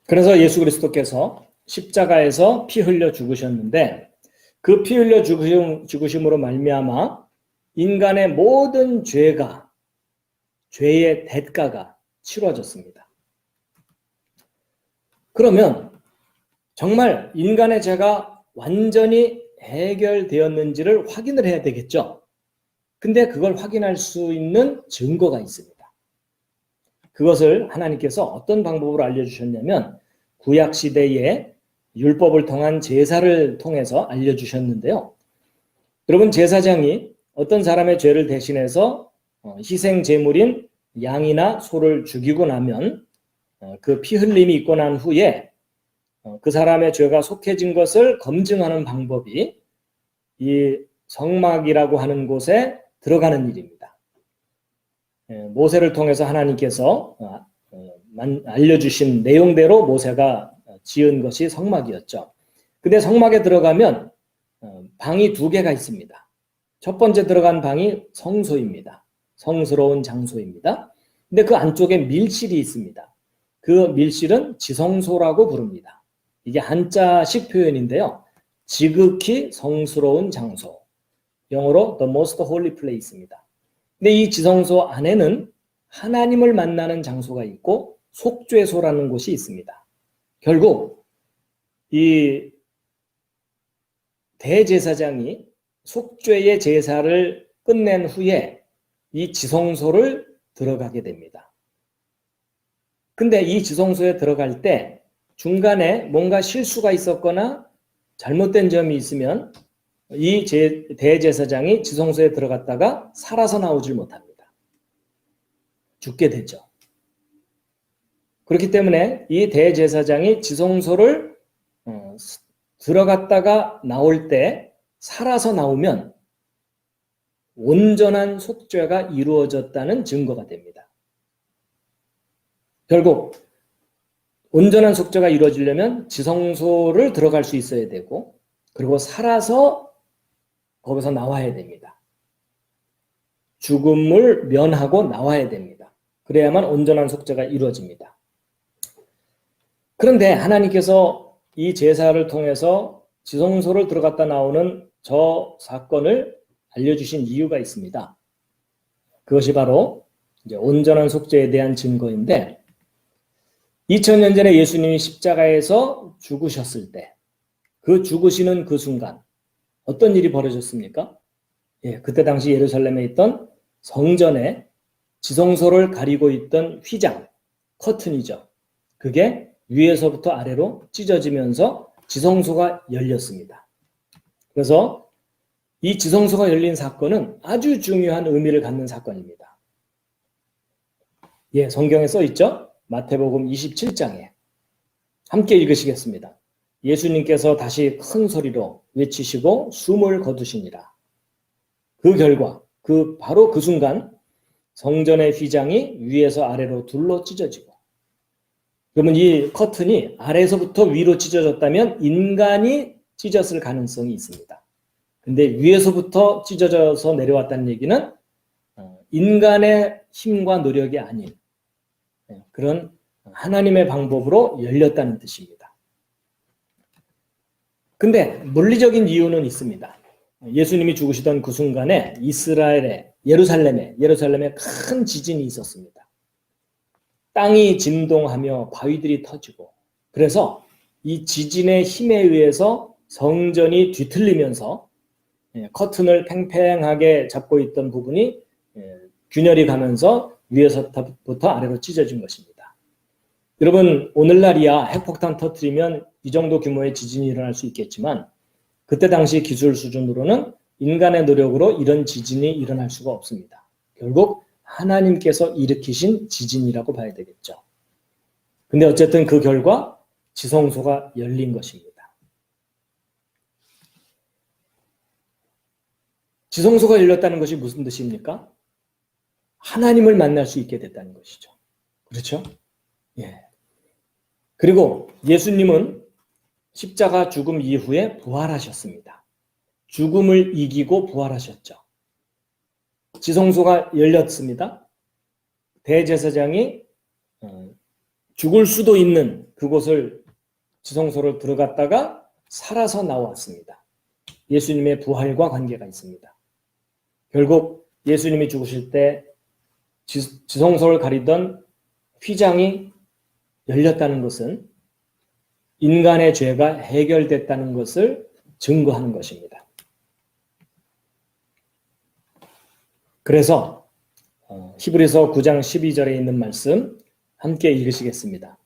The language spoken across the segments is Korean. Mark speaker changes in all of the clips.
Speaker 1: 그래서 예수 그리스도께서 십자가에서 피 흘려 죽으셨는데 그 피 흘려 죽으심으로 말미암아 인간의 모든 죄의 대가가 치러졌습니다. 그러면 정말 인간의 죄가 완전히 해결되었는지를 확인을 해야 되겠죠. 근데 그걸 확인할 수 있는 증거가 있습니다. 그것을 하나님께서 어떤 방법으로 알려주셨냐면 구약시대에 율법을 통한 제사를 통해서 알려주셨는데요. 여러분, 제사장이 어떤 사람의 죄를 대신해서 희생 제물인 양이나 소를 죽이고 나면 그 피 흘림이 있고 난 후에 그 사람의 죄가 속해진 것을 검증하는 방법이 이 성막이라고 하는 곳에 들어가는 일입니다. 모세를 통해서 하나님께서 알려주신 내용대로 모세가 지은 것이 성막이었죠. 근데 성막에 들어가면 방이 두 개가 있습니다. 첫 번째 들어간 방이 성소입니다. 성스러운 장소입니다. 근데 그 안쪽에 밀실이 있습니다. 그 밀실은 지성소라고 부릅니다. 이게 한자식 표현인데요. 지극히 성스러운 장소. 영어로 the most holy place입니다. 근데 이 지성소 안에는 하나님을 만나는 장소가 있고 속죄소라는 곳이 있습니다. 결국 이 대제사장이 속죄의 제사를 끝낸 후에 이 지성소를 들어가게 됩니다. 근데 이 지성소에 들어갈 때 중간에 뭔가 실수가 있었거나 잘못된 점이 있으면 이 대제사장이 지성소에 들어갔다가 살아서 나오질 못합니다. 죽게 되죠. 그렇기 때문에 이 대제사장이 지성소를 들어갔다가 나올 때 살아서 나오면 온전한 속죄가 이루어졌다는 증거가 됩니다. 결국 온전한 속죄가 이루어지려면 지성소를 들어갈 수 있어야 되고 그리고 살아서 거기서 나와야 됩니다. 죽음을 면하고 나와야 됩니다. 그래야만 온전한 속죄가 이루어집니다. 그런데 하나님께서 이 제사를 통해서 지성소를 들어갔다 나오는 저 사건을 알려주신 이유가 있습니다. 그것이 바로 이제 온전한 속죄에 대한 증거인데 2000년 전에 예수님이 십자가에서 죽으셨을 때 그 죽으시는 그 순간 어떤 일이 벌어졌습니까? 그때 당시 예루살렘에 있던 성전에 지성소를 가리고 있던 휘장, 커튼이죠. 그게 위에서부터 아래로 찢어지면서 지성소가 열렸습니다. 그래서 이 지성소가 열린 사건은 아주 중요한 의미를 갖는 사건입니다. 성경에 써 있죠? 마태복음 27장에 함께 읽으시겠습니다. 예수님께서 다시 큰 소리로 외치시고 숨을 거두시니라. 그 결과 바로 그 순간 성전의 휘장이 위에서 아래로 둘로 찢어지고 그러면 이 커튼이 아래에서부터 위로 찢어졌다면 인간이 찢었을 가능성이 있습니다. 근데 위에서부터 찢어져서 내려왔다는 얘기는 인간의 힘과 노력이 아닌 그런 하나님의 방법으로 열렸다는 뜻입니다. 근데 물리적인 이유는 있습니다. 예수님이 죽으시던 그 순간에 예루살렘에 큰 지진이 있었습니다. 땅이 진동하며 바위들이 터지고 그래서 이 지진의 힘에 의해서 성전이 뒤틀리면서 커튼을 팽팽하게 잡고 있던 부분이 균열이 가면서 위에서부터 아래로 찢어진 것입니다. 여러분, 오늘날이야 핵폭탄 터뜨리면 이 정도 규모의 지진이 일어날 수 있겠지만 그때 당시 기술 수준으로는 인간의 노력으로 이런 지진이 일어날 수가 없습니다. 결국 하나님께서 일으키신 지진이라고 봐야 되겠죠. 근데 어쨌든 그 결과 지성소가 열린 것입니다. 지성소가 열렸다는 것이 무슨 뜻입니까? 하나님을 만날 수 있게 됐다는 것이죠. 그렇죠? 그리고 예수님은 십자가 죽음 이후에 부활하셨습니다. 죽음을 이기고 부활하셨죠. 지성소가 열렸습니다. 대제사장이 죽을 수도 있는 그곳을 지성소를 들어갔다가 살아서 나왔습니다. 예수님의 부활과 관계가 있습니다. 결국 예수님이 죽으실 때 지성소를 가리던 휘장이 열렸다는 것은 인간의 죄가 해결됐다는 것을 증거하는 것입니다. 그래서 히브리서 9장 12절에 있는 말씀 함께 읽으시겠습니다.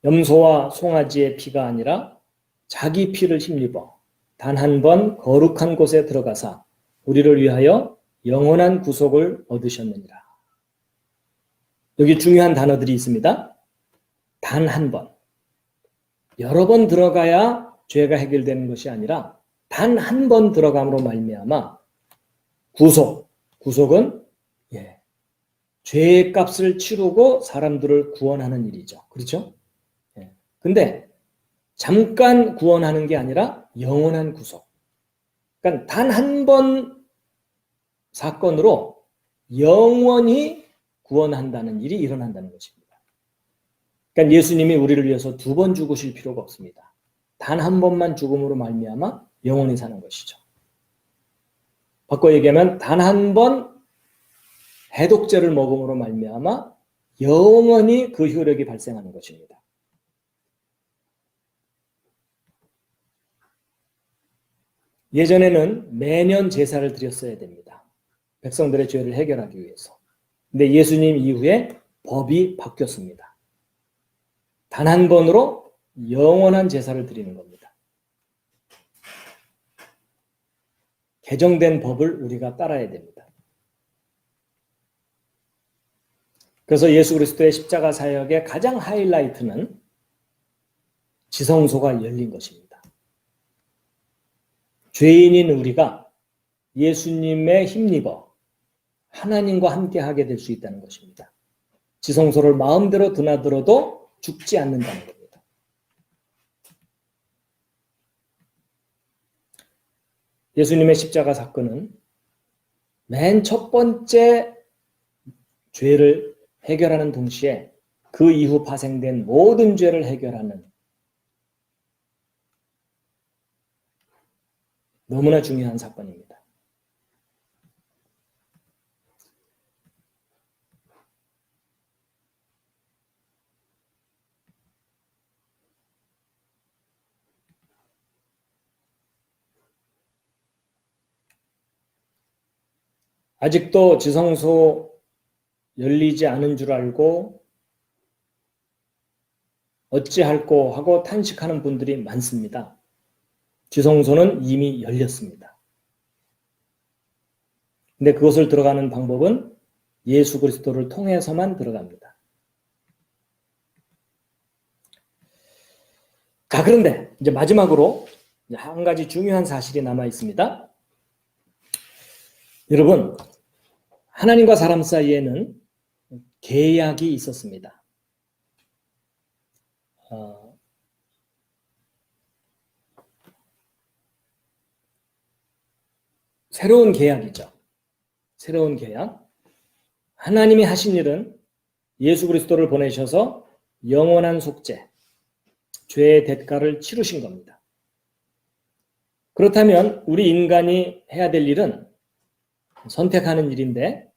Speaker 1: 염소와 송아지의 피가 아니라 자기 피를 힘입어 단 한 번 거룩한 곳에 들어가사 우리를 위하여 영원한 구속을 얻으셨느니라. 여기 중요한 단어들이 있습니다. 단 한 번. 여러 번 들어가야 죄가 해결되는 것이 아니라 단 한 번 들어감으로 말미암아 구속은 죄의 값을 치르고 사람들을 구원하는 일이죠. 그렇죠? 근데 잠깐 구원하는 게 아니라 영원한 구속. 그러니까 단 한 번 사건으로 영원히 구원한다는 일이 일어난다는 것입니다. 그러니까 예수님이 우리를 위해서 두 번 죽으실 필요가 없습니다. 단 한 번만 죽음으로 말미암아 영원히 사는 것이죠. 바꿔 얘기하면 단 한 번 해독제를 먹음으로 말미암아 영원히 그 효력이 발생하는 것입니다. 예전에는 매년 제사를 드렸어야 됩니다. 백성들의 죄를 해결하기 위해서. 근데 예수님 이후에 법이 바뀌었습니다. 단 한 번으로 영원한 제사를 드리는 겁니다. 개정된 법을 우리가 따라야 됩니다. 그래서 예수 그리스도의 십자가 사역의 가장 하이라이트는 지성소가 열린 것입니다. 죄인인 우리가 예수님의 힘입어 하나님과 함께 하게 될 수 있다는 것입니다. 지성소를 마음대로 드나들어도 죽지 않는다는 겁니다. 예수님의 십자가 사건은 맨 첫 번째 죄를 해결하는 동시에 그 이후 파생된 모든 죄를 해결하는 너무나 중요한 사건입니다. 아직도 지성소 열리지 않은 줄 알고 어찌할꼬 하고 탄식하는 분들이 많습니다. 지성소는 이미 열렸습니다. 근데 그것을 들어가는 방법은 예수 그리스도를 통해서만 들어갑니다. 자, 그런데 이제 마지막으로 한 가지 중요한 사실이 남아 있습니다. 여러분, 하나님과 사람 사이에는 계약이 있었습니다. 새로운 계약이죠. 새로운 계약. 하나님이 하신 일은 예수 그리스도를 보내셔서 영원한 속죄, 죄의 대가를 치르신 겁니다. 그렇다면 우리 인간이 해야 될 일은 선택하는 일인데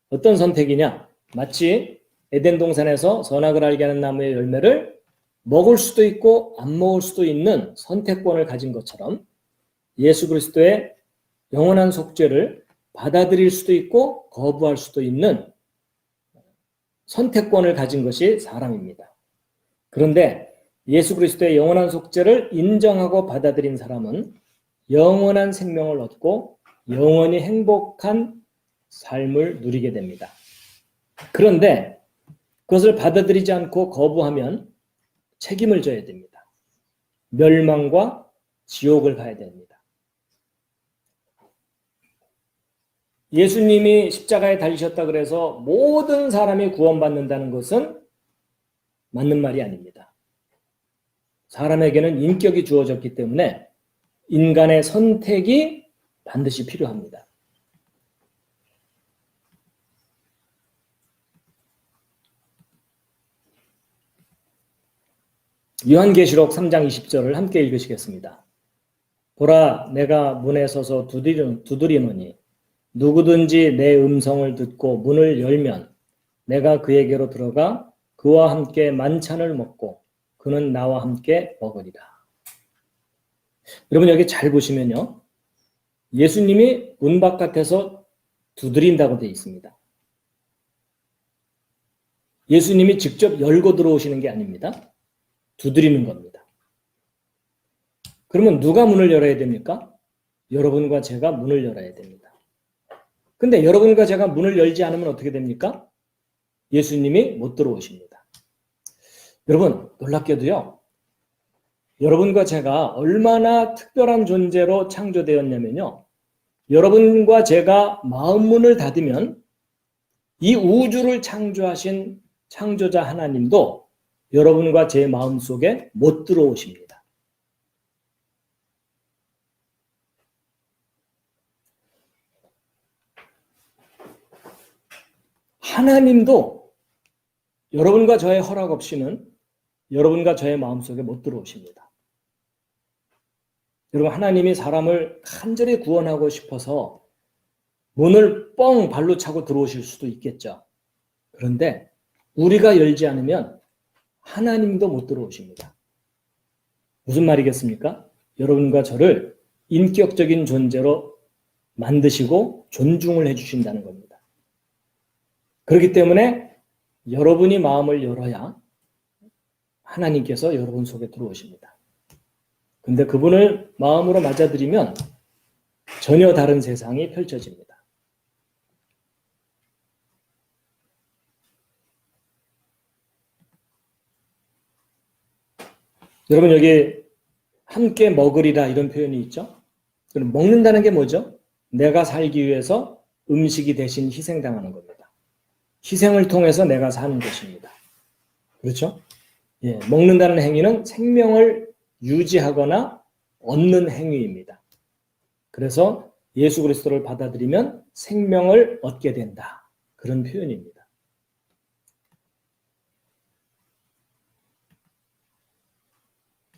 Speaker 1: 어떤 선택이냐? 마치 에덴 동산에서 선악을 알게 하는 나무의 열매를 먹을 수도 있고 안 먹을 수도 있는 선택권을 가진 것처럼 예수 그리스도의 영원한 속죄를 받아들일 수도 있고 거부할 수도 있는 선택권을 가진 것이 사람입니다. 그런데 예수 그리스도의 영원한 속죄를 인정하고 받아들인 사람은 영원한 생명을 얻고 영원히 행복한 삶을 누리게 됩니다. 그런데 그것을 받아들이지 않고 거부하면 책임을 져야 됩니다. 멸망과 지옥을 가야 됩니다. 예수님이 십자가에 달리셨다 그래서 모든 사람이 구원받는다는 것은 맞는 말이 아닙니다. 사람에게는 인격이 주어졌기 때문에 인간의 선택이 반드시 필요합니다. 요한계시록 3장 20절을 함께 읽으시겠습니다. 보라, 내가 문에 서서 두드리노니 누구든지 내 음성을 듣고 문을 열면 내가 그에게로 들어가 그와 함께 만찬을 먹고 그는 나와 함께 먹으리라. 여러분 여기 잘 보시면요. 예수님이 문 바깥에서 두드린다고 되어 있습니다. 예수님이 직접 열고 들어오시는 게 아닙니다. 두드리는 겁니다. 그러면 누가 문을 열어야 됩니까? 여러분과 제가 문을 열어야 됩니다. 근데 여러분과 제가 문을 열지 않으면 어떻게 됩니까? 예수님이 못 들어오십니다. 여러분 놀랍게도요. 여러분과 제가 얼마나 특별한 존재로 창조되었냐면요. 여러분과 제가 마음 문을 닫으면 이 우주를 창조하신 창조자 하나님도 여러분과 제 마음 속에 못 들어오십니다. 하나님도 여러분과 저의 허락 없이는 여러분과 저의 마음속에 못 들어오십니다. 여러분 하나님이 사람을 간절히 구원하고 싶어서 문을 뻥 발로 차고 들어오실 수도 있겠죠. 그런데 우리가 열지 않으면 하나님도 못 들어오십니다. 무슨 말이겠습니까? 여러분과 저를 인격적인 존재로 만드시고 존중을 해주신다는 겁니다. 그렇기 때문에 여러분이 마음을 열어야 하나님께서 여러분 속에 들어오십니다. 근데 그분을 마음으로 맞아들이면 전혀 다른 세상이 펼쳐집니다. 여러분 여기 함께 먹으리라 이런 표현이 있죠? 그럼 먹는다는 게 뭐죠? 내가 살기 위해서 음식이 대신 희생당하는 겁니다. 희생을 통해서 내가 사는 것입니다. 그렇죠? 예, 먹는다는 행위는 생명을 유지하거나 얻는 행위입니다. 그래서 예수 그리스도를 받아들이면 생명을 얻게 된다. 그런 표현입니다.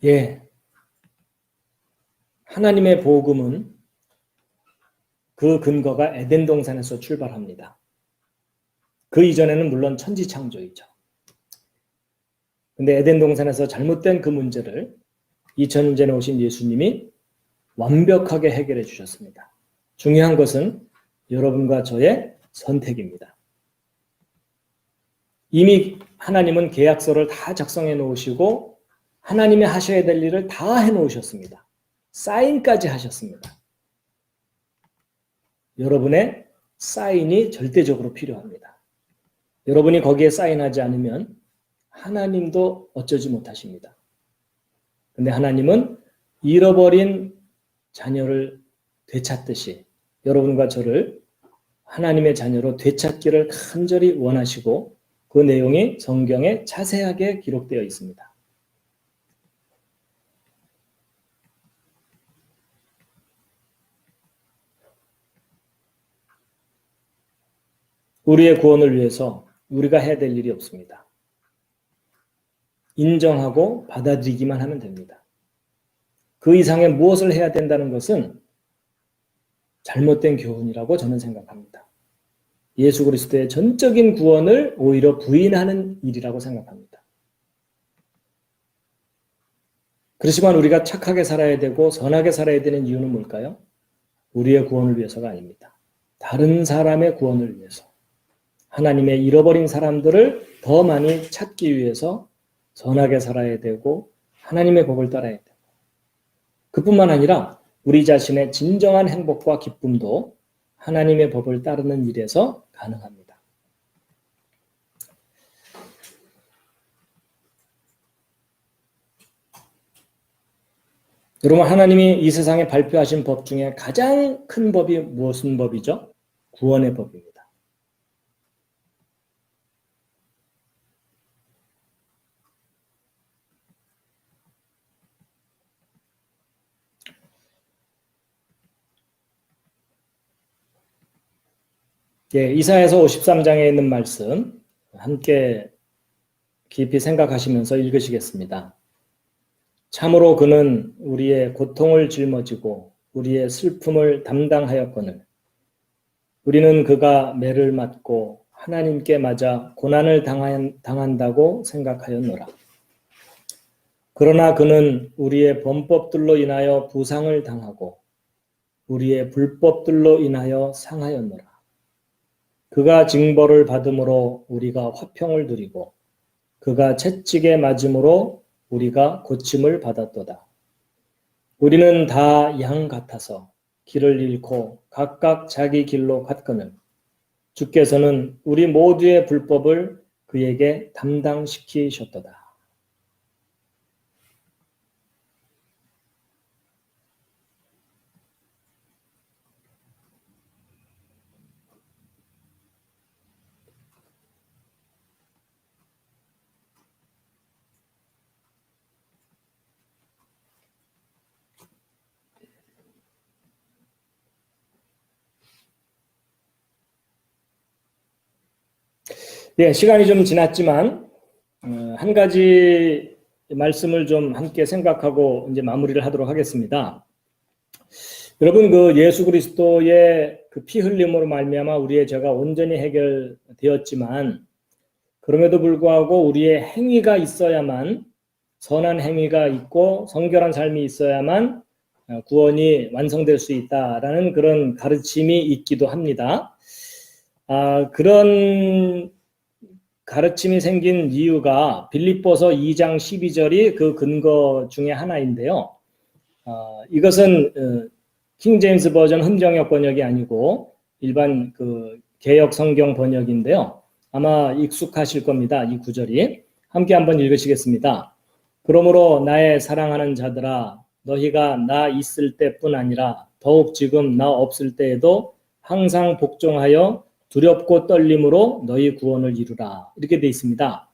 Speaker 1: 예, 하나님의 복음은 그 근거가 에덴 동산에서 출발합니다. 그 이전에는 물론 천지창조이죠. 근데 에덴 동산에서 잘못된 그 문제를 2000년 전에 오신 예수님이 완벽하게 해결해 주셨습니다. 중요한 것은 여러분과 저의 선택입니다. 이미 하나님은 계약서를 다 작성해 놓으시고 하나님이 하셔야 될 일을 다 해 놓으셨습니다. 사인까지 하셨습니다. 여러분의 사인이 절대적으로 필요합니다. 여러분이 거기에 사인하지 않으면 하나님도 어쩌지 못하십니다. 근데 하나님은 잃어버린 자녀를 되찾듯이 여러분과 저를 하나님의 자녀로 되찾기를 간절히 원하시고 그 내용이 성경에 자세하게 기록되어 있습니다. 우리의 구원을 위해서 우리가 해야 될 일이 없습니다. 인정하고 받아들이기만 하면 됩니다. 그 이상의 무엇을 해야 된다는 것은 잘못된 교훈이라고 저는 생각합니다. 예수 그리스도의 전적인 구원을 오히려 부인하는 일이라고 생각합니다. 그렇지만 우리가 착하게 살아야 되고 선하게 살아야 되는 이유는 뭘까요? 우리의 구원을 위해서가 아닙니다. 다른 사람의 구원을 위해서. 하나님의 잃어버린 사람들을 더 많이 찾기 위해서 선하게 살아야 되고 하나님의 법을 따라야 되고 그뿐만 아니라 우리 자신의 진정한 행복과 기쁨도 하나님의 법을 따르는 일에서 가능합니다. 여러분 하나님이 이 세상에 발표하신 법 중에 가장 큰 법이 무슨 법이죠? 구원의 법입니다. 예, 이사야서 53장에 있는 말씀 함께 깊이 생각하시면서 읽으시겠습니다. 참으로 그는 우리의 고통을 짊어지고 우리의 슬픔을 담당하였거늘 우리는 그가 매를 맞고 하나님께 맞아 고난을 당한다고 생각하였노라. 그러나 그는 우리의 범법들로 인하여 부상을 당하고 우리의 불법들로 인하여 상하였노라. 그가 징벌을 받음으로 우리가 화평을 누리고 그가 채찍에 맞음으로 우리가 고침을 받았도다. 우리는 다 양 같아서 길을 잃고 각각 자기 길로 갔거늘 주께서는 우리 모두의 불법을 그에게 담당시키셨도다. 네, 시간이 좀 지났지만 한 가지 말씀을 좀 함께 생각하고 이제 마무리를 하도록 하겠습니다. 여러분, 그 예수 그리스도의 그 피 흘림으로 말미암아 우리의 죄가 온전히 해결되었지만 그럼에도 불구하고 우리의 행위가 있어야만 선한 행위가 있고 성결한 삶이 있어야만 구원이 완성될 수 있다라는 그런 가르침이 있기도 합니다. 그런 가르침이 생긴 이유가 빌립보서 2장 12절이 그 근거 중에 하나인데요. 이것은 킹 제임스 버전 흠정역 번역이 아니고 일반 그 개역 성경 번역인데요. 아마 익숙하실 겁니다. 이 구절이. 함께 한번 읽으시겠습니다. 그러므로 나의 사랑하는 자들아 너희가 나 있을 때뿐 아니라 더욱 지금 나 없을 때에도 항상 복종하여 두렵고 떨림으로 너희 구원을 이루라. 이렇게 되어 있습니다.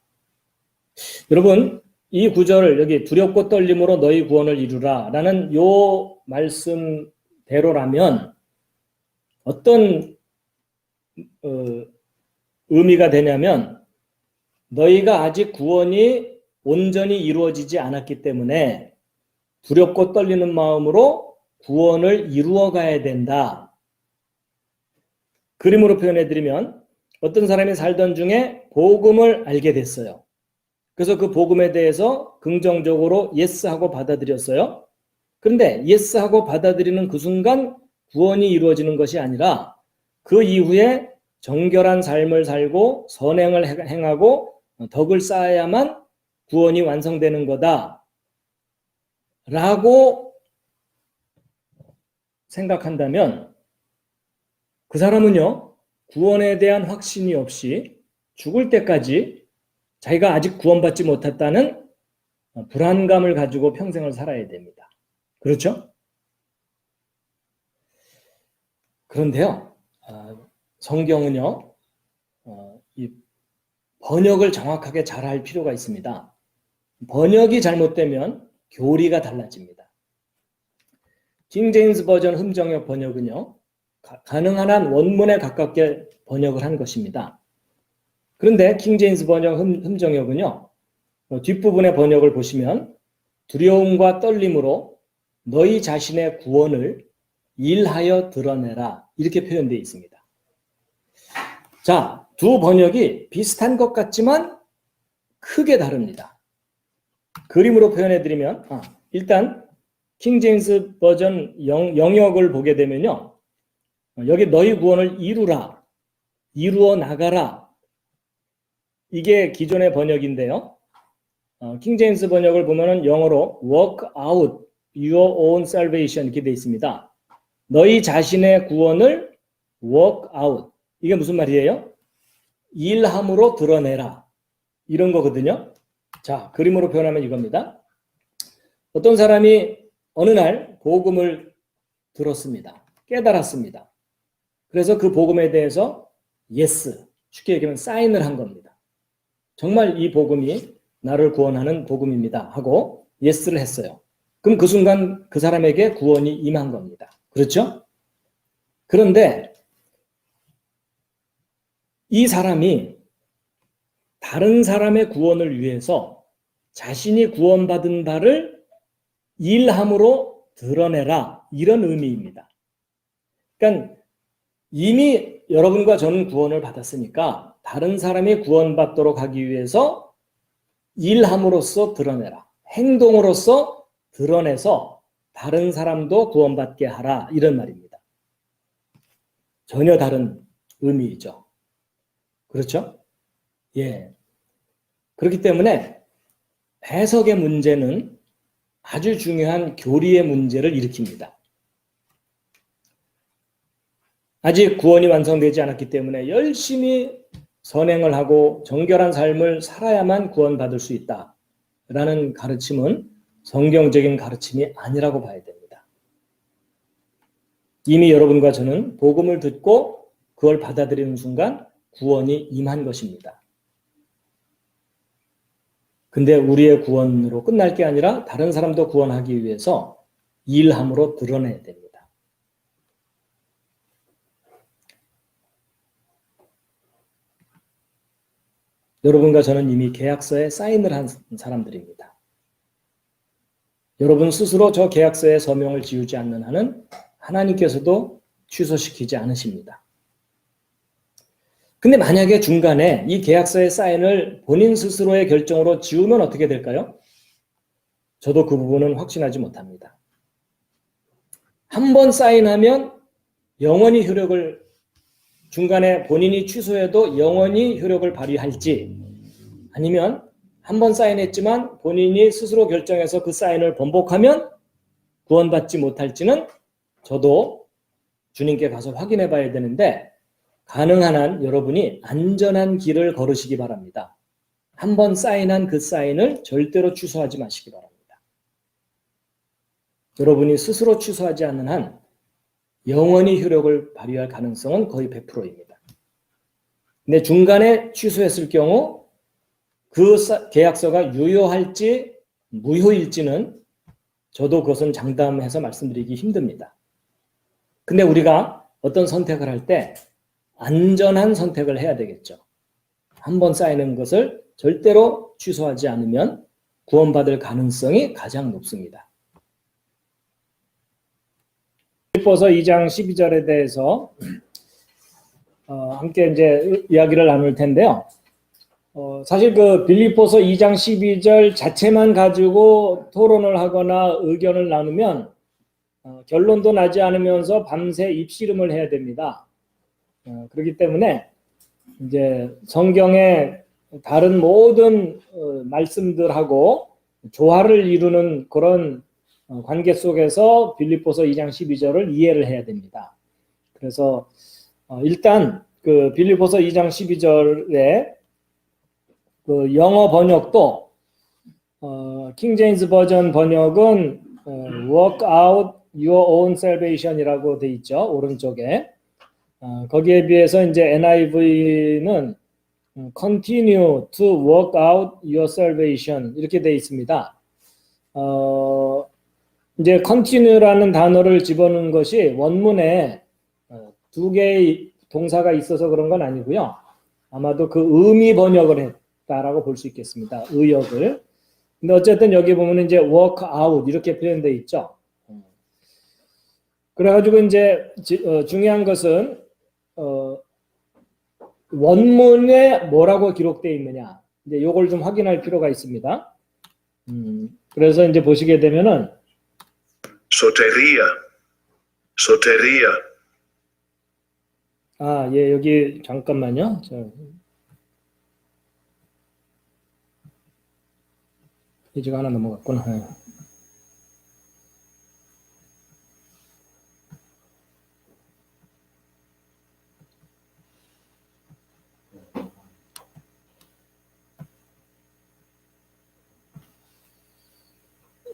Speaker 1: 여러분, 이 구절을 여기 두렵고 떨림으로 너희 구원을 이루라 라는 요 말씀대로라면 어떤 의미가 되냐면 너희가 아직 구원이 온전히 이루어지지 않았기 때문에 두렵고 떨리는 마음으로 구원을 이루어 가야 된다. 그림으로 표현해드리면 어떤 사람이 살던 중에 복음을 알게 됐어요. 그래서 그 복음에 대해서 긍정적으로 예스하고 받아들였어요. 그런데 예스하고 받아들이는 그 순간 구원이 이루어지는 것이 아니라 그 이후에 정결한 삶을 살고 선행을 행하고 덕을 쌓아야만 구원이 완성되는 거다 라고 생각한다면 그 사람은요, 구원에 대한 확신이 없이 죽을 때까지 자기가 아직 구원받지 못했다는 불안감을 가지고 평생을 살아야 됩니다. 그렇죠? 그런데요, 성경은요, 이 번역을 정확하게 잘 할 필요가 있습니다. 번역이 잘못되면 교리가 달라집니다. 킹 제임스 버전 흠정역 번역은요, 가능한 한 원문에 가깝게 번역을 한 것입니다. 그런데 킹 제임스 번역 흠정역은요, 뒷부분의 번역을 보시면 두려움과 떨림으로 너희 자신의 구원을 일하여 드러내라 이렇게 표현되어 있습니다. 자, 두 번역이 비슷한 것 같지만 크게 다릅니다. 그림으로 표현해드리면 일단 킹 제임스 버전 영역을 보게 되면요, 여기 너희 구원을 이루라, 이루어 나가라, 이게 기존의 번역인데요. 킹 제임스 번역을 보면은 영어로 work out your own salvation 이렇게 되어 있습니다. 너희 자신의 구원을 work out. 이게 무슨 말이에요? 일함으로 드러내라. 이런 거거든요. 자, 그림으로 표현하면 이겁니다. 어떤 사람이 어느 날 복음을 들었습니다. 깨달았습니다. 그래서 그 복음에 대해서 yes, 쉽게 얘기하면 사인을 한 겁니다. 정말 이 복음이 나를 구원하는 복음입니다 하고 yes를 했어요. 그럼 그 순간 그 사람에게 구원이 임한 겁니다. 그렇죠? 그런데 이 사람이 다른 사람의 구원을 위해서 자신이 구원받은 바를 일함으로 드러내라 이런 의미입니다. 그러니까 이미 여러분과 저는 구원을 받았으니까 다른 사람이 구원받도록 하기 위해서 일함으로써 드러내라. 행동으로써 드러내서 다른 사람도 구원받게 하라 이런 말입니다. 전혀 다른 의미이죠. 그렇죠? 예. 그렇기 때문에 해석의 문제는 아주 중요한 교리의 문제를 일으킵니다. 아직 구원이 완성되지 않았기 때문에 열심히 선행을 하고 정결한 삶을 살아야만 구원받을 수 있다라는 가르침은 성경적인 가르침이 아니라고 봐야 됩니다. 이미 여러분과 저는 복음을 듣고 그걸 받아들이는 순간 구원이 임한 것입니다. 근데 우리의 구원으로 끝날 게 아니라 다른 사람도 구원하기 위해서 일함으로 드러내야 됩니다. 여러분과 저는 이미 계약서에 사인을 한 사람들입니다. 여러분 스스로 저 계약서에 서명을 지우지 않는 한은 하나님께서도 취소시키지 않으십니다. 근데 만약에 중간에 이 계약서의 사인을 본인 스스로의 결정으로 지우면 어떻게 될까요? 저도 그 부분은 확신하지 못합니다. 한 번 사인하면 영원히 효력을, 중간에 본인이 취소해도 영원히 효력을 발휘할지, 아니면 한 번 사인했지만 본인이 스스로 결정해서 그 사인을 번복하면 구원받지 못할지는 저도 주님께 가서 확인해 봐야 되는데, 가능한 한 여러분이 안전한 길을 걸으시기 바랍니다. 한 번 사인한 그 사인을 절대로 취소하지 마시기 바랍니다. 여러분이 스스로 취소하지 않는 한 영원히 효력을 발휘할 가능성은 거의 100%입니다. 근데 중간에 취소했을 경우 그 계약서가 유효할지 무효일지는 저도 그것은 장담해서 말씀드리기 힘듭니다. 근데 우리가 어떤 선택을 할 때 안전한 선택을 해야 되겠죠. 한 번 쌓이는 것을 절대로 취소하지 않으면 구원받을 가능성이 가장 높습니다. 빌립보서 2장 12절에 대해서 함께 이제 이야기를 나눌 텐데요. 사실 그 빌립보서 2장 12절 자체만 가지고 토론을 하거나 의견을 나누면 결론도 나지 않으면서 밤새 입씨름을 해야 됩니다. 그렇기 때문에 이제 성경의 다른 모든 말씀들하고 조화를 이루는 그런 관계 속에서 빌립보서 2장 12절을 이해를 해야 됩니다. 그래서 일단 그 빌립보서 2장 12절에 그 영어 번역도 킹 제임스 버전 번역은 work out your own salvation이라고 돼 있죠. 오른쪽에. 거기에 비해서 이제 NIV는 continue to work out your salvation 이렇게 돼 있습니다. 이제 continue라는 단어를 집어넣은 것이 원문에 두 개의 동사가 있어서 그런 건 아니고요. 아마도 그 의미 번역을 했다라고 볼 수 있겠습니다. 의역을. 근데 어쨌든 여기 보면 이제 work out 이렇게 표현되어 있죠. 그래가지고 이제 중요한 것은 원문에 뭐라고 기록되어 있느냐. 이제 요걸 좀 확인할 필요가 있습니다. 그래서 이제 보시게 되면은
Speaker 2: 소테리아.
Speaker 1: 예, 여기 잠깐만요. 페이지가 하나 넘어갔구나.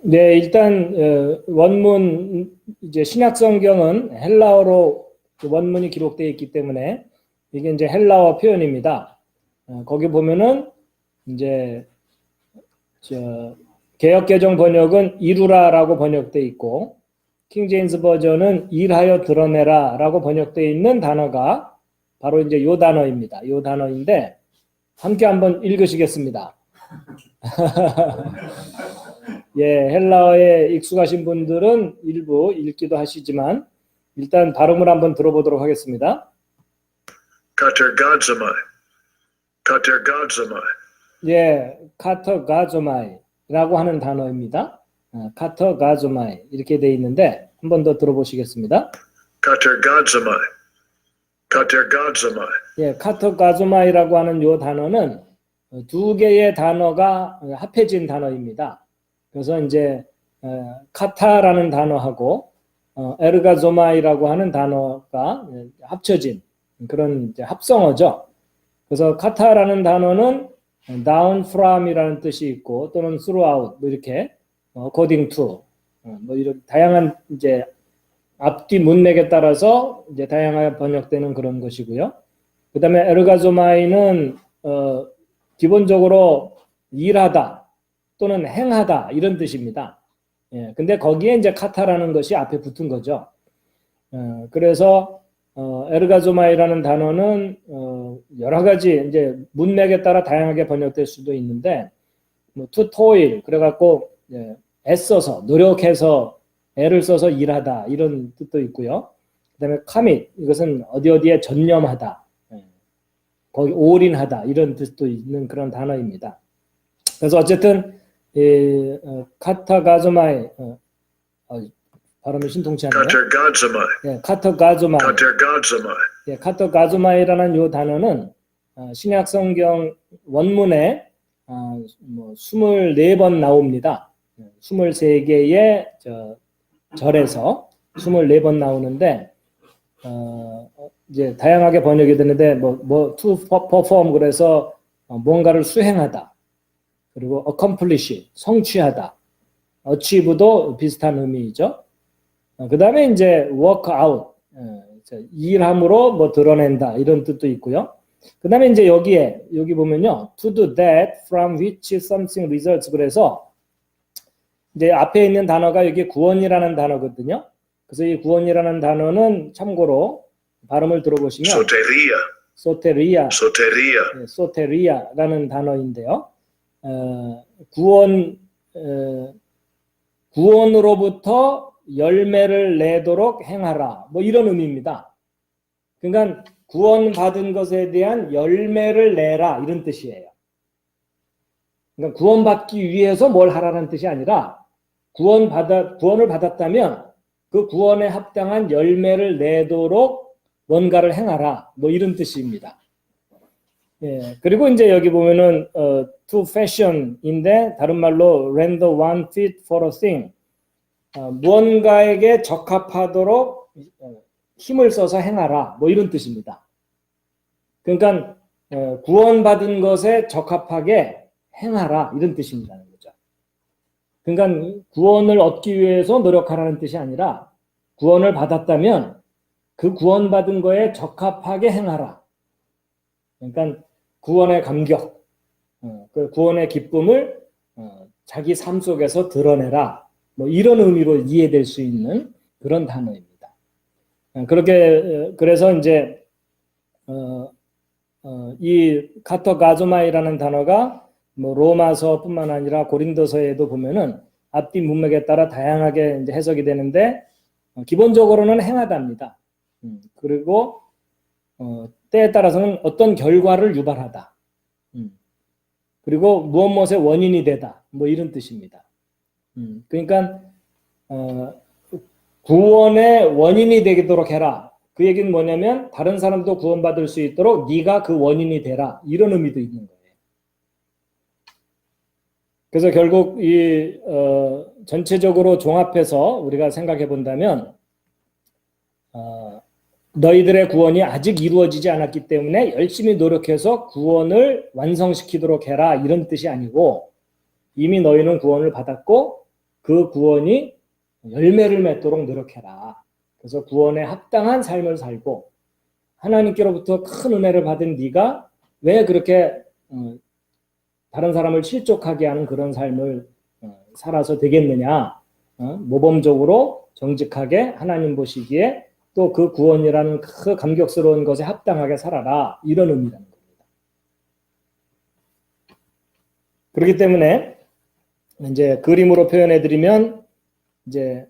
Speaker 1: 네, 일단 원문 이제 신약 성경은 헬라어로 원문이 기록되어 있기 때문에 이게 이제 헬라어 표현입니다. 거기 보면은 이제 개역 개정 번역은 이루라라고 번역되어 있고 킹 제임스 버전은 일하여 드러내라라고 번역되어 있는 단어가 바로 이제 요 단어입니다. 요 단어인데 함께 한번 읽으시겠습니다. 헬라어에 익숙하신 분들은 일부 읽기도 하시지만 일단 발음을 한번 들어보도록 하겠습니다.
Speaker 2: katergazomai, katergazomai,
Speaker 1: 카터가조마이라고 하는 단어입니다. 카터가조마이 이렇게 돼 있는데 한 번 더 들어보시겠습니다.
Speaker 2: katergazomai, katergazomai,
Speaker 1: 카터가조마이라고 하는 이 단어는 두 개의 단어가 합해진 단어입니다. 그래서 이제 카타라는 단어하고 에르가조마이라고 하는 단어가 합쳐진 그런 이제 합성어죠. 그래서 카타라는 단어는 down from이라는 뜻이 있고 또는 throughout 뭐 이렇게 according to 뭐 이런 다양한 이제 앞뒤 문맥에 따라서 이제 다양하게 번역되는 그런 것이고요. 그다음에 에르가조마이는 기본적으로 일하다 또는 행하다 이런 뜻입니다. 근데 거기에 이제 카타라는 것이 앞에 붙은 거죠. 그래서 에르가조마이라는 단어는 여러 가지 이제 문맥에 따라 다양하게 번역될 수도 있는데 뭐 to toil 그래갖고 애써서 노력해서 애를 써서 일하다 이런 뜻도 있고요. 그다음에 commit 이것은 어디에 전념하다, 거기 올인하다 이런 뜻도 있는 그런 단어입니다. 그래서 어쨌든 카타가조마이 발음이 신통치 않네요.
Speaker 2: katergazomai,
Speaker 1: 카터가조마이.
Speaker 2: katergazomai,
Speaker 1: 카터가조마이라는 이 단어는 신약성경 원문에 24번 나옵니다. 23개의 절에서 24번 나오는데 이제 다양하게 번역이 되는데 to perform 그래서 뭔가를 수행하다. 그리고 accomplish 성취하다. achieve도 비슷한 의미이죠. 그다음에 이제 work out 일함으로 뭐 드러낸다 이런 뜻도 있고요. 그다음에 이제 여기 보면요. to do that from which something results 그래서 이제 앞에 있는 단어가 여기 구원이라는 단어거든요. 그래서 이 구원이라는 단어는 참고로 발음을 들어보시면
Speaker 2: soteria,
Speaker 1: 소테리아라는 단어인데요. 구원으로부터 열매를 내도록 행하라. 뭐 이런 의미입니다. 그러니까 구원받은 것에 대한 열매를 내라 이런 뜻이에요. 그러니까 구원받기 위해서 뭘 하라는 뜻이 아니라 구원을 받았다면 그 구원에 합당한 열매를 내도록 뭔가를 행하라. 뭐 이런 뜻입니다. 그리고 이제 여기 보면은 to fashion인데 다른 말로 render one fit for a thing. 무언가에게 적합하도록 힘을 써서 행하라. 뭐 이런 뜻입니다. 그러니까 구원받은 것에 적합하게 행하라. 이런 뜻입니다. 거죠. 그러니까 구원을 얻기 위해서 노력하라는 뜻이 아니라 구원을 받았다면 그 구원받은 거에 적합하게 행하라. 그러니까 구원의 감격, 그 구원의 기쁨을 자기 삶 속에서 드러내라. 뭐 이런 의미로 이해될 수 있는 그런 단어입니다. 그래서 이제 이 카터가조마이라는 단어가 뭐 로마서뿐만 아니라 고린도서에도 보면은 앞뒤 문맥에 따라 다양하게 이제 해석이 되는데 기본적으로는 행하다입니다. 그리고 때에 따라서는 어떤 결과를 유발하다. 그리고 무엇의 원인이 되다. 뭐 이런 뜻입니다. 그러니까 구원의 원인이 되도록 해라. 그 얘기는 뭐냐면 다른 사람도 구원받을 수 있도록 네가 그 원인이 되라. 이런 의미도 있는 거예요. 그래서 결국 이 전체적으로 종합해서 우리가 생각해 본다면 너희들의 구원이 아직 이루어지지 않았기 때문에 열심히 노력해서 구원을 완성시키도록 해라 이런 뜻이 아니고 이미 너희는 구원을 받았고 그 구원이 열매를 맺도록 노력해라. 그래서 구원에 합당한 삶을 살고 하나님께로부터 큰 은혜를 받은 네가 왜 그렇게 다른 사람을 실족하게 하는 그런 삶을 살아서 되겠느냐. 모범적으로 정직하게 하나님 보시기에 또 그 구원이라는 그 감격스러운 것에 합당하게 살아라. 이런 의미라는 겁니다. 그렇기 때문에 이제 그림으로 표현해 드리면 이제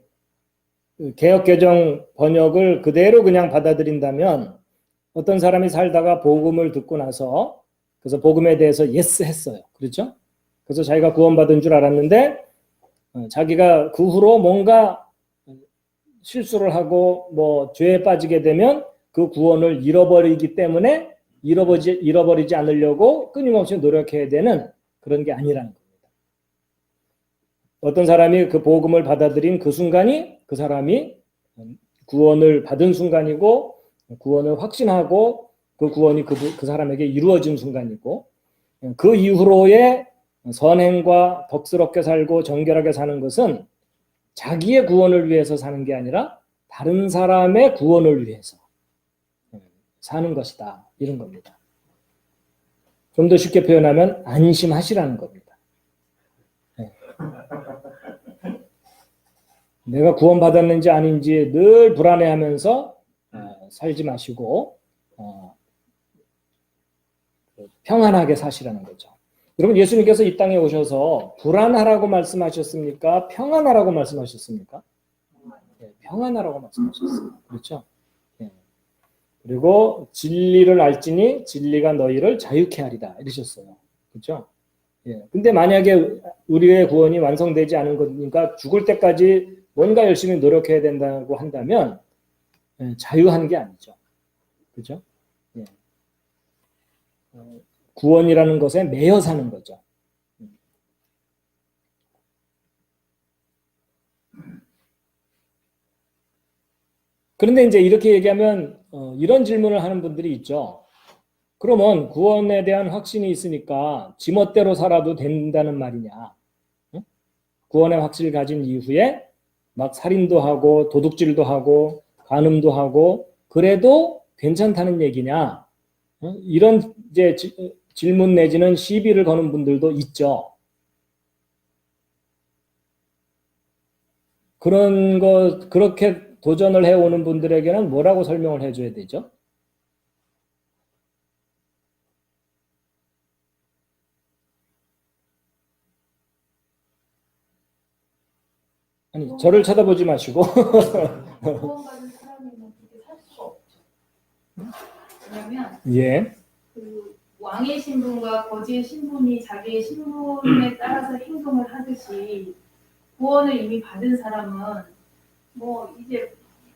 Speaker 1: 그 개역개정 번역을 그대로 그냥 받아들인다면 어떤 사람이 살다가 복음을 듣고 나서 그래서 복음에 대해서 예스 했어요. 그렇죠? 그래서 자기가 구원받은 줄 알았는데 자기가 그 후로 뭔가 실수를 하고 뭐 죄에 빠지게 되면 그 구원을 잃어버리기 때문에 잃어버리지 않으려고 끊임없이 노력해야 되는 그런 게 아니라는 겁니다. 어떤 사람이 그 복음을 받아들인 그 순간이 그 사람이 구원을 받은 순간이고 구원을 확신하고 그 구원이 그 사람에게 이루어진 순간이고 그 이후로의 선행과 덕스럽게 살고 정결하게 사는 것은 자기의 구원을 위해서 사는 게 아니라 다른 사람의 구원을 위해서 사는 것이다. 이런 겁니다. 좀 더 쉽게 표현하면 안심하시라는 겁니다. 내가 구원받았는지 아닌지 늘 불안해하면서 살지 마시고 평안하게 사시라는 거죠. 여러분 예수님께서 이 땅에 오셔서 불안하라고 말씀하셨습니까? 평안하라고 말씀하셨습니까? 네, 평안하라고 말씀하셨어요. 그렇죠? 네. 그리고 진리를 알지니 진리가 너희를 자유케 하리라 이러셨어요. 그렇죠? 예. 근데 만약에 우리의 구원이 완성되지 않은 거니까 죽을 때까지 뭔가 열심히 노력해야 된다고 한다면 자유한 게 아니죠. 그렇죠? 예. 구원이라는 것에 매여 사는 거죠. 그런데 이제 이렇게 얘기하면 이런 질문을 하는 분들이 있죠. 그러면 구원에 대한 확신이 있으니까 지멋대로 살아도 된다는 말이냐? 응? 구원의 확신을 가진 이후에 막 살인도 하고 도둑질도 하고 간음도 하고 그래도 괜찮다는 얘기냐? 응? 이런 이제 질문 내지는 시비를 거는 분들도 있죠. 그런 거 그렇게 도전을 해오는 분들에게는 뭐라고 설명을 해줘야 되죠? 아니 저를 쳐다보지 마시고
Speaker 3: 구원받은 사람이면 그렇게 살 수가 없죠. 왜냐하면
Speaker 1: 예.
Speaker 3: 그 왕의 신분과 거지의 신분이 자기의 신분에 따라서 행동을 하듯이 구원을 이미 받은 사람은 뭐 이제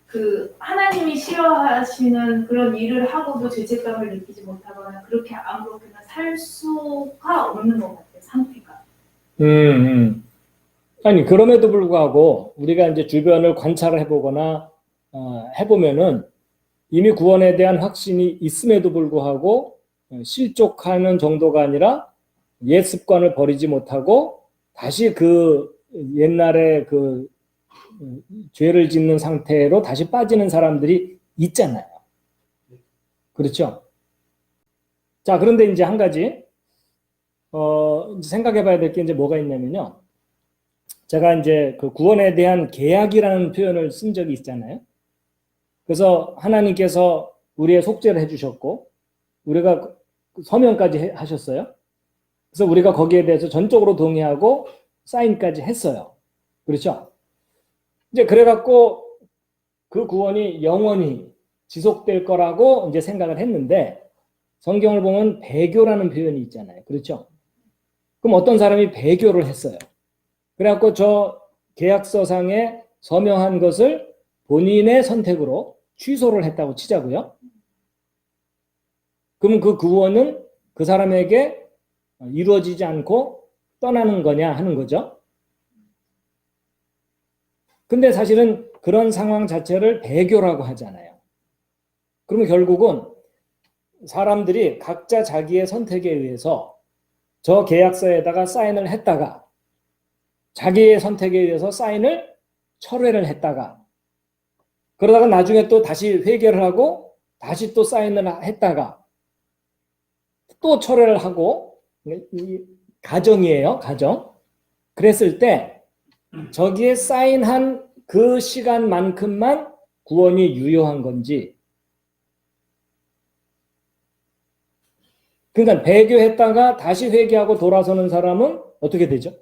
Speaker 3: 그 하나님이 싫어하시는 그런 일을 하고도 죄책감을 느끼지 못하거나 그렇게 아무렇게나 살 수가 없는 것 같아요. 상태가.
Speaker 1: 아니 그럼에도 불구하고 우리가 이제 주변을 관찰을 해보거나 해보면은 이미 구원에 대한 확신이 있음에도 불구하고 실족하는 정도가 아니라 옛 습관을 버리지 못하고 다시 그 옛날에 그 죄를 짓는 상태로 다시 빠지는 사람들이 있잖아요. 그렇죠? 자, 그런데 이제 한 가지 생각해 봐야 될 게 이제 뭐가 있냐면요. 제가 이제 그 구원에 대한 계약이라는 표현을 쓴 적이 있잖아요. 그래서 하나님께서 우리의 속죄를 해주셨고, 우리가 서명까지 하셨어요. 그래서 우리가 거기에 대해서 전적으로 동의하고 사인까지 했어요. 그렇죠? 이제 그래갖고 그 구원이 영원히 지속될 거라고 이제 생각을 했는데, 성경을 보면 배교라는 표현이 있잖아요. 그렇죠? 그럼 어떤 사람이 배교를 했어요. 그래갖고 저 계약서상에 서명한 것을 본인의 선택으로 취소를 했다고 치자고요. 그럼 그 구원은 그 사람에게 이루어지지 않고 떠나는 거냐 하는 거죠. 근데 사실은 그런 상황 자체를 배교라고 하잖아요. 그러면 결국은 사람들이 각자 자기의 선택에 의해서 저 계약서에다가 사인을 했다가 자기의 선택에 의해서 사인을 철회를 했다가 그러다가 나중에 또 다시 회개를 하고 다시 또 사인을 했다가 또 철회를 하고 가정이에요. 가정. 그랬을 때 저기에 사인한 그 시간만큼만 구원이 유효한 건지 그러니까 배교했다가 다시 회개하고 돌아서는 사람은 어떻게 되죠?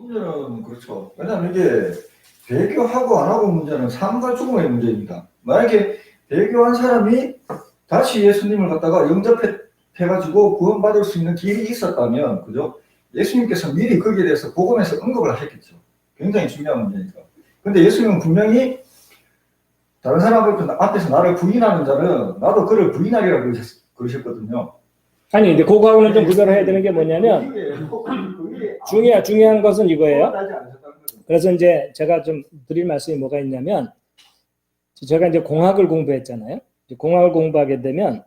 Speaker 4: 문제는 그렇죠. 왜냐하면 이게 배교하고 안 하고 문제는 삶과 죽음의 문제입니다. 만약에 배교한 사람이 다시 예수님을 갖다가 영접해가지고 구원받을 수 있는 길이 있었다면, 그죠? 예수님께서 미리 거기에 대해서 복음에서 언급을 했겠죠. 굉장히 중요한 문제니까. 근데 예수님은 분명히 다른 사람 앞에서 나를 부인하는 자는 나도 그를 부인하리라고 그러셨거든요.
Speaker 1: 아니, 근데 그거하고는 좀 구별을 해야 되는 게 뭐냐면, 중요한 것은 이거예요. 그래서 이제 제가 좀 드릴 말씀이 뭐가 있냐면, 제가 이제 공학을 공부했잖아요. 공학을 공부하게 되면,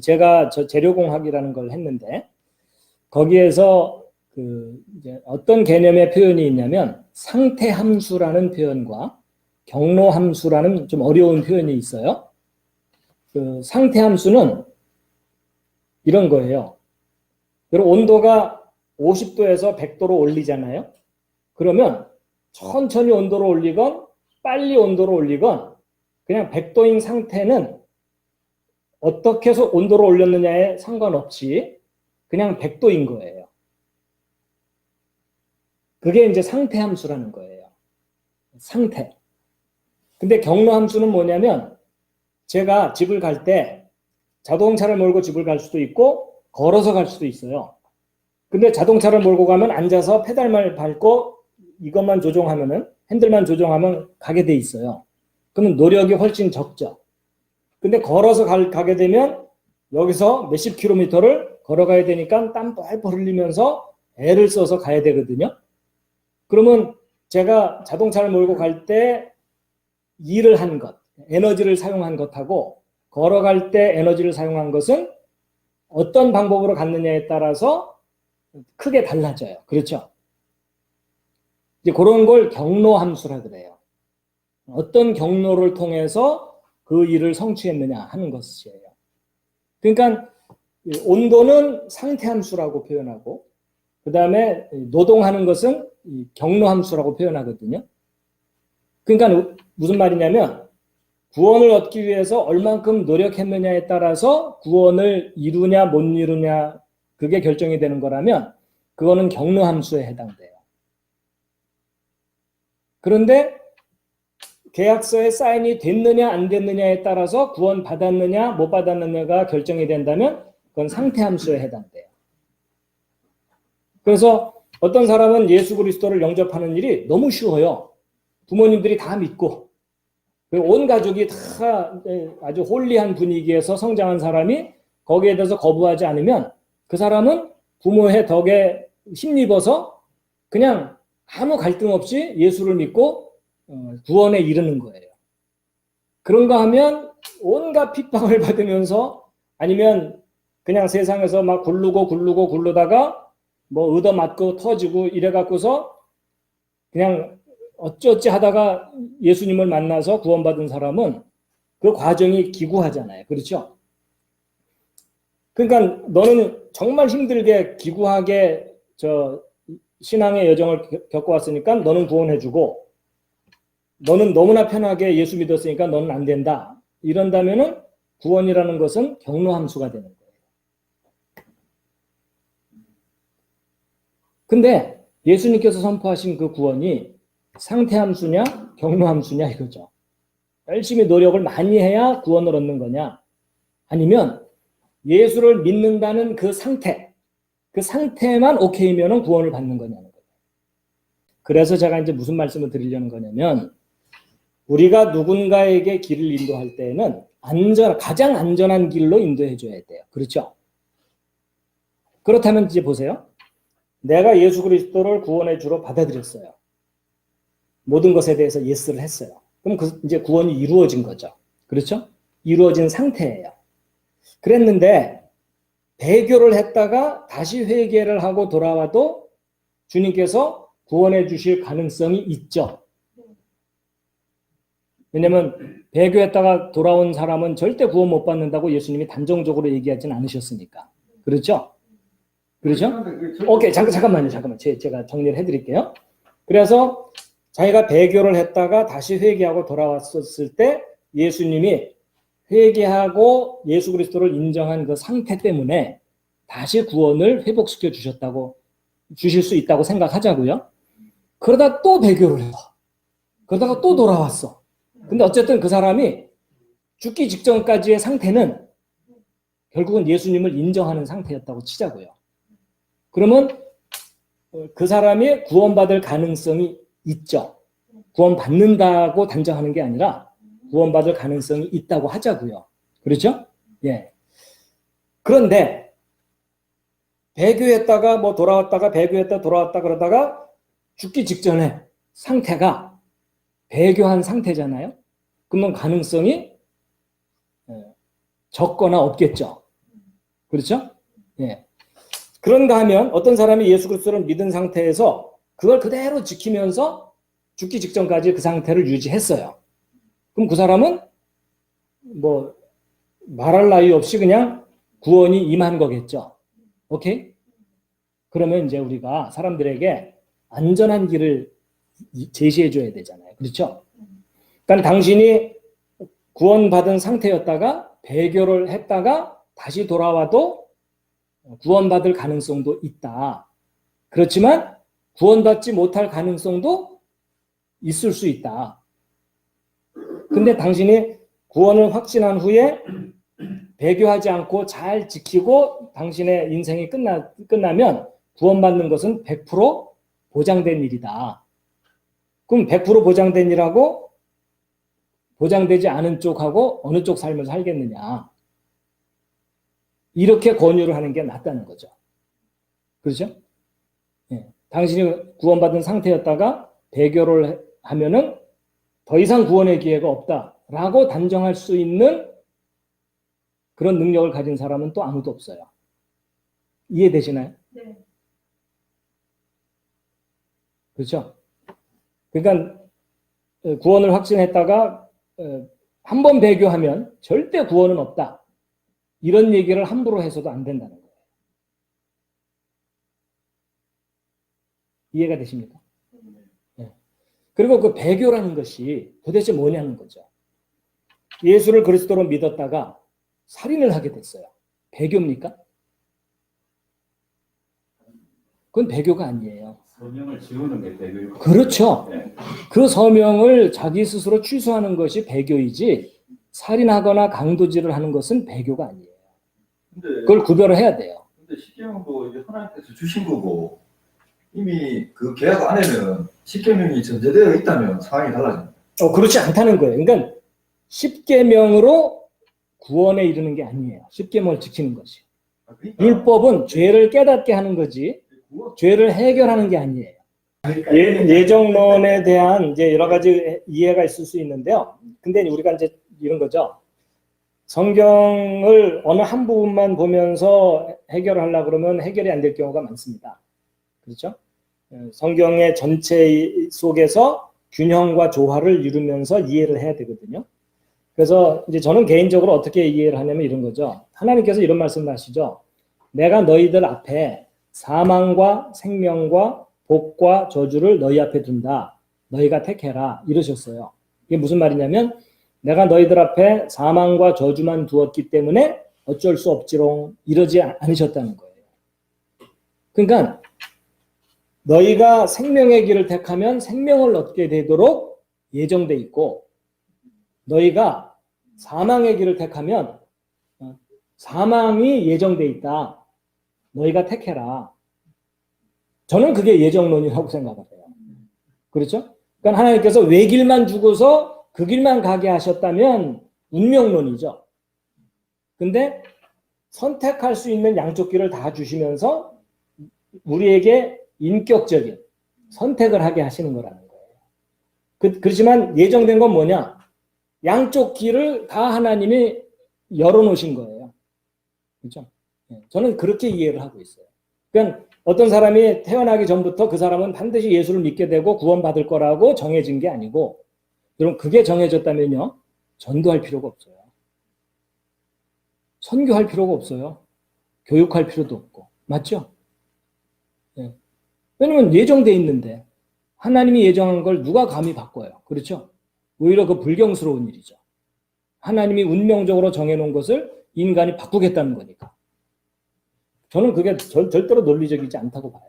Speaker 1: 제가 재료공학이라는 걸 했는데, 거기에서 이제 어떤 개념의 표현이 있냐면, 상태함수라는 표현과 경로함수라는 좀 어려운 표현이 있어요. 그 상태함수는 이런 거예요. 그리고 온도가 50도에서 100도로 올리잖아요. 그러면 천천히 온도를 올리건 빨리 온도를 올리건 그냥 100도인 상태는 어떻게 해서 온도를 올렸느냐에 상관없이 그냥 100도인 거예요. 그게 이제 상태함수라는 거예요. 상태. 근데 경로함수는 뭐냐면 제가 집을 갈 때 자동차를 몰고 집을 갈 수도 있고 걸어서 갈 수도 있어요. 근데 자동차를 몰고 가면 앉아서 페달만 밟고 이것만 조종하면은 핸들만 조종하면 가게 돼 있어요. 그러면 노력이 훨씬 적죠. 근데 걸어서 가게 되면 여기서 몇십 킬로미터를 걸어가야 되니까 땀 뻘뻘 흘리면서 애를 써서 가야 되거든요. 그러면 제가 자동차를 몰고 갈 때 일을 한 것, 에너지를 사용한 것하고 걸어갈 때 에너지를 사용한 것은 어떤 방법으로 갔느냐에 따라서 크게 달라져요. 그렇죠? 이제 그런 걸 경로함수라 그래요. 어떤 경로를 통해서 그 일을 성취했느냐 하는 것이에요. 그러니까 온도는 상태함수라고 표현하고 그 다음에 노동하는 것은 경로함수라고 표현하거든요. 그러니까 무슨 말이냐면 구원을 얻기 위해서 얼만큼 노력했느냐에 따라서 구원을 이루냐 못 이루냐 그게 결정이 되는 거라면 그거는 경로함수에 해당돼요. 그런데 계약서에 사인이 됐느냐 안 됐느냐에 따라서 구원 받았느냐 못 받았느냐가 결정이 된다면 그건 상태함수에 해당돼요. 그래서 어떤 사람은 예수 그리스도를 영접하는 일이 너무 쉬워요. 부모님들이 다 믿고 온 가족이 다 아주 홀리한 분위기에서 성장한 사람이 거기에 대해서 거부하지 않으면 그 사람은 부모의 덕에 힘입어서 그냥 아무 갈등 없이 예수를 믿고 구원에 이르는 거예요. 그런가 하면 온갖 핍박을 받으면서 아니면 그냥 세상에서 막 굴르다가 뭐 얻어맞고 터지고 이래갖고서 그냥 어찌어찌 하다가 예수님을 만나서 구원받은 사람은 그 과정이 기구하잖아요. 그렇죠? 그러니까 너는 정말 힘들게 기구하게 신앙의 여정을 겪어왔으니까 너는 구원해주고 너는 너무나 편하게 예수 믿었으니까 너는 안 된다. 이런다면은 구원이라는 것은 경로함수가 되는 거예요. 근데 예수님께서 선포하신 그 구원이 상태함수냐 경로함수냐 이거죠. 열심히 노력을 많이 해야 구원을 얻는 거냐 아니면 예수를 믿는다는 그 상태만 오케이면은 구원을 받는 거냐는 거예요. 그래서 제가 이제 무슨 말씀을 드리려는 거냐면 우리가 누군가에게 길을 인도할 때에는 가장 안전한 길로 인도해 줘야 돼요. 그렇죠? 그렇다면 이제 보세요. 내가 예수 그리스도를 구원의 주로 받아들였어요. 모든 것에 대해서 예스를 했어요. 그럼 이제 구원이 이루어진 거죠. 그렇죠? 이루어진 상태예요. 그랬는데 배교를 했다가 다시 회개를 하고 돌아와도 주님께서 구원해 주실 가능성이 있죠. 왜냐하면 배교했다가 돌아온 사람은 절대 구원 못 받는다고 예수님이 단정적으로 얘기하지는 않으셨으니까. 그렇죠? 그렇죠? 오케이, 잠깐만요. 제가 정리를 해드릴게요. 그래서 자기가 배교를 했다가 다시 회개하고 돌아왔었을 때 예수님이 회개하고 예수 그리스도를 인정한 그 상태 때문에 다시 구원을 회복시켜 주셨다고 주실 수 있다고 생각하자고요. 그러다 또 배교를 해서 그러다가 또 돌아왔어. 근데 어쨌든 그 사람이 죽기 직전까지의 상태는 결국은 예수님을 인정하는 상태였다고 치자고요. 그러면 그 사람이 구원받을 가능성이 있죠. 구원받는다고 단정하는 게 아니라 구원받을 가능성이 있다고 하자고요. 그렇죠? 예. 그런데 배교했다가 뭐 돌아왔다가 배교했다 돌아왔다 그러다가 죽기 직전에 상태가 배교한 상태잖아요. 그러면 가능성이 적거나 없겠죠. 그렇죠? 예. 그런가 하면 어떤 사람이 예수 그리스도를 믿은 상태에서 그걸 그대로 지키면서 죽기 직전까지 그 상태를 유지했어요. 그럼 그 사람은 뭐 말할 나위 없이 그냥 구원이 임한 거겠죠. 오케이? 그러면 이제 우리가 사람들에게 안전한 길을 제시해 줘야 되잖아요. 그렇죠? 그러니까 당신이 구원받은 상태였다가 배교를 했다가 다시 돌아와도 구원받을 가능성도 있다. 그렇지만 구원받지 못할 가능성도 있을 수 있다. 근데 당신이 구원을 확신한 후에 배교하지 않고 잘 지키고 당신의 인생이 끝나면 구원받는 것은 100% 보장된 일이다. 그럼 100% 보장된 일하고 보장되지 않은 쪽하고 어느 쪽 삶을 살겠느냐. 이렇게 권유를 하는 게 낫다는 거죠. 그렇죠? 예. 당신이 구원받은 상태였다가 배교를 하면은 더 이상 구원의 기회가 없다라고 단정할 수 있는 그런 능력을 가진 사람은 또 아무도 없어요. 이해되시나요?
Speaker 3: 네.
Speaker 1: 그렇죠? 그러니까 구원을 확신했다가 한 번 배교하면 절대 구원은 없다. 이런 얘기를 함부로 해서도 안 된다는 거예요. 이해가 되십니까? 네. 그리고 그 배교라는 것이 도대체 뭐냐는 거죠. 예수를 그리스도로 믿었다가 살인을 하게 됐어요. 배교입니까? 그건 배교가 아니에요.
Speaker 5: 서명을 지우는 게 배교이고.
Speaker 1: 그렇죠.
Speaker 5: 네.
Speaker 1: 그 서명을 자기 스스로 취소하는 것이 배교이지 살인하거나 강도질을 하는 것은 배교가 아니에요.
Speaker 4: 근데
Speaker 1: 그걸 구별을 해야 돼요.
Speaker 4: 근데 십계명도 이제 하나님께서 주신 거고 이미 그 계약 안에는 십계명이 전제되어 있다면 상황이 달라집니다.
Speaker 1: 그렇지 않다는 거예요. 그러니까 10계명으로 구원에 이르는 게 아니에요. 10계명을 지키는 것이.
Speaker 4: 그러니까
Speaker 1: 율법은 죄를 깨닫게 하는 거지 죄를 해결하는 게 아니에요. 예정론에 대한 이제 여러 가지 이해가 있을 수 있는데요. 근데 우리가 이제 이런 거죠. 성경을 어느 한 부분만 보면서 해결하려고 그러면 해결이 안 될 경우가 많습니다. 그렇죠? 성경의 전체 속에서 균형과 조화를 이루면서 이해를 해야 되거든요. 그래서 이제 저는 개인적으로 어떻게 이해를 하냐면 이런 거죠. 하나님께서 이런 말씀을 하시죠. 내가 너희들 앞에 사망과 생명과 복과 저주를 너희 앞에 둔다. 너희가 택해라. 이러셨어요. 이게 무슨 말이냐면 내가 너희들 앞에 사망과 저주만 두었기 때문에 어쩔 수 없지롱 이러지 않으셨다는 거예요. 그러니까 너희가 생명의 길을 택하면 생명을 얻게 되도록 예정돼 있고 너희가 사망의 길을 택하면 사망이 예정돼 있다. 너희가 택해라. 저는 그게 예정론이라고 생각을 해요. 그렇죠? 그러니까 하나님께서 왜 길만 주고서 그 길만 가게 하셨다면 운명론이죠. 근데 선택할 수 있는 양쪽 길을 다 주시면서 우리에게 인격적인 선택을 하게 하시는 거라는 거예요. 그렇지만 예정된 건 뭐냐? 양쪽 길을 다 하나님이 열어놓으신 거예요. 그렇죠? 저는 그렇게 이해를 하고 있어요. 그러니까 어떤 사람이 태어나기 전부터 그 사람은 반드시 예수를 믿게 되고 구원받을 거라고 정해진 게 아니고 여러분 그게 정해졌다면요. 전도할 필요가 없어요. 선교할 필요가 없어요. 교육할 필요도 없고. 맞죠? 네. 왜냐면 예정돼 있는데 하나님이 예정한 걸 누가 감히 바꿔요. 그렇죠? 오히려 그 불경스러운 일이죠. 하나님이 운명적으로 정해놓은 것을 인간이 바꾸겠다는 거니까. 저는 그게 절대로 논리적이지 않다고 봐요.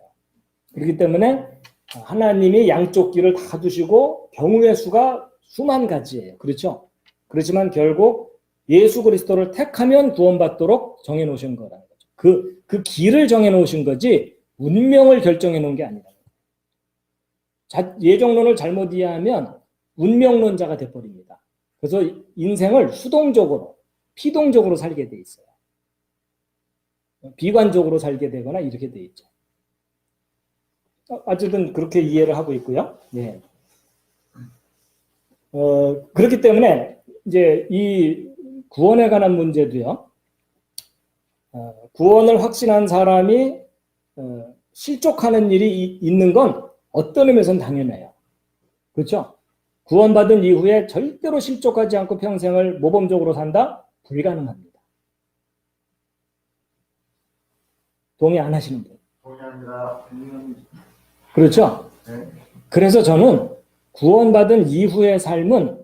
Speaker 1: 그렇기 때문에 하나님이 양쪽 길을 다 두시고 경우의 수가 수만 가지예요. 그렇죠? 그렇지만 결국 예수 그리스도를 택하면 구원받도록 정해놓으신 거라는 거죠. 그 길을 정해놓으신 거지 운명을 결정해놓은 게 아니라. 예정론을 잘못 이해하면 운명론자가 돼버립니다. 그래서 인생을 수동적으로, 피동적으로 살게 돼 있어요. 비관적으로 살게 되거나 이렇게 돼 있죠. 어쨌든 그렇게 이해를 하고 있고요. 예. 그렇기 때문에 이제 이 구원에 관한 문제도요. 구원을 확신한 사람이 실족하는 일이 있는 건 어떤 의미에서는 당연해요. 그렇죠? 구원받은 이후에 절대로 실족하지 않고 평생을 모범적으로 산다? 불가능합니다. 동의 안 하시는 분?
Speaker 4: 동의합니다.
Speaker 1: 그렇죠?
Speaker 4: 네. 그래서
Speaker 1: 그래서 저는 구원받은 이후의 삶은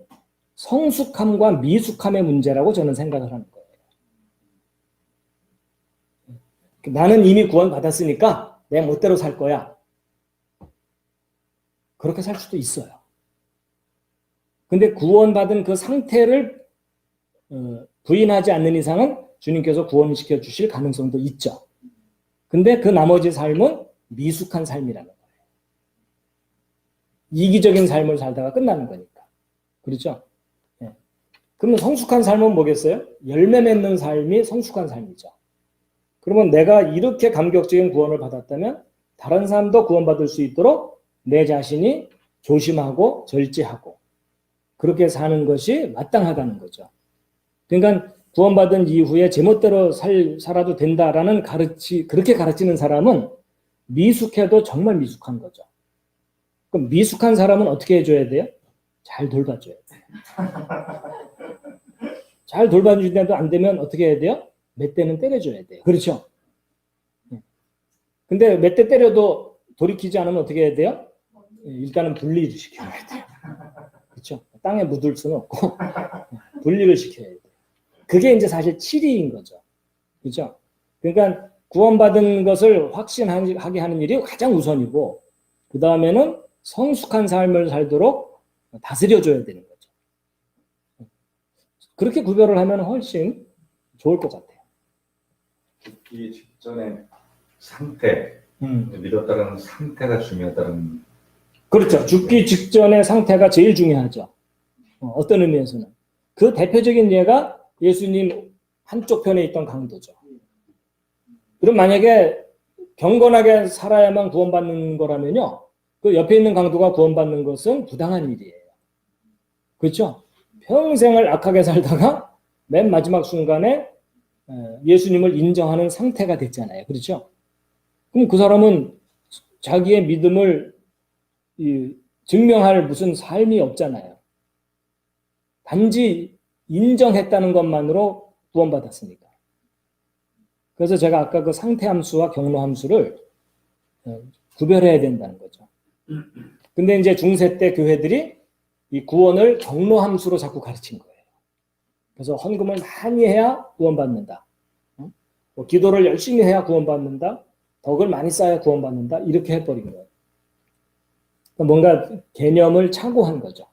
Speaker 1: 성숙함과 미숙함의 문제라고 저는 생각을 하는 거예요. 나는 이미 구원받았으니까 내 멋대로 살 거야. 그렇게 살 수도 있어요. 근데 구원받은 그 상태를 부인하지 않는 이상은 주님께서 구원시켜 주실 가능성도 있죠. 근데 그 나머지 삶은 미숙한 삶이라는 거예요. 이기적인 삶을 살다가 끝나는 거니까. 그렇죠? 예. 그러면 성숙한 삶은 뭐겠어요? 열매 맺는 삶이 성숙한 삶이죠. 그러면 내가 이렇게 감격적인 구원을 받았다면 다른 사람도 구원받을 수 있도록 내 자신이 조심하고 절제하고 그렇게 사는 것이 마땅하다는 거죠. 그러니까 구원받은 이후에 제멋대로 살아도 된다라는 그렇게 가르치는 사람은 미숙해도 정말 미숙한 거죠. 그럼 미숙한 사람은 어떻게 해줘야 돼요? 잘 돌봐줘야 돼요. 잘 돌봐주는데도 안 되면 어떻게 해야 돼요? 몇 대는 때려줘야 돼요. 그렇죠? 근데 몇 대 때려도 돌이키지 않으면 어떻게 해야 돼요? 일단은 분리를 시켜야 돼요. 그렇죠? 땅에 묻을 수는 없고 분리를 시켜야 돼요. 그게 이제 사실 치리인 거죠. 그렇죠? 그러니까 구원받은 것을 확신하게 하는 일이 가장 우선이고 그 다음에는 성숙한 삶을 살도록 다스려줘야 되는 거죠. 그렇게 구별을 하면 훨씬 좋을 것 같아요.
Speaker 5: 죽기 직전의 상태, 믿었다는 상태가 중요하다는.
Speaker 1: 그렇죠. 죽기 직전의 상태가 제일 중요하죠. 어떤 의미에서는. 그 대표적인 예가 예수님 한쪽 편에 있던 강도죠. 그럼 만약에 경건하게 살아야만 구원받는 거라면요. 그 옆에 있는 강도가 구원받는 것은 부당한 일이에요. 그렇죠? 평생을 악하게 살다가 맨 마지막 순간에 예수님을 인정하는 상태가 됐잖아요. 그렇죠? 그럼 그 사람은 자기의 믿음을 증명할 무슨 삶이 없잖아요. 단지 인정했다는 것만으로 구원받았으니까. 그래서 제가 아까 그 상태 함수와 경로 함수를 구별해야 된다는 거죠. 근데 이제 중세 때 교회들이 이 구원을 경로 함수로 자꾸 가르친 거예요. 그래서 헌금을 많이 해야 구원받는다. 뭐 기도를 열심히 해야 구원받는다. 덕을 많이 쌓아야 구원받는다. 이렇게 해버린 거예요. 뭔가 개념을 착오한 거죠.